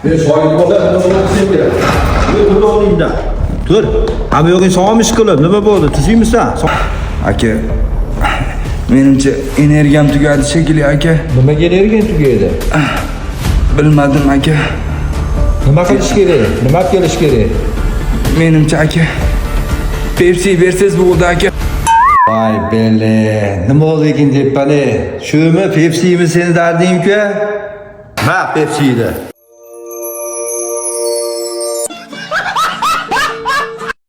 Ben şahit bolan sen kerak. Men burada olayım da. Tur. Ama yo'q sog'mish qilib, nima bo'ldi? Tuzingmisan? Aka, menimcha energiyam tugadi shekilli aka. Nimaga energiya tugaydi? Bilmadim aka. Nima qilish kerak? Nima olib kelish kerak? Menimcha aka, Pepsi bersiz bo'ldi aka. Vay bele, nima oldu ekan deb bale? Shumi, Pepsi'mi seni darding-ku? Ha, Pepsi'ydi.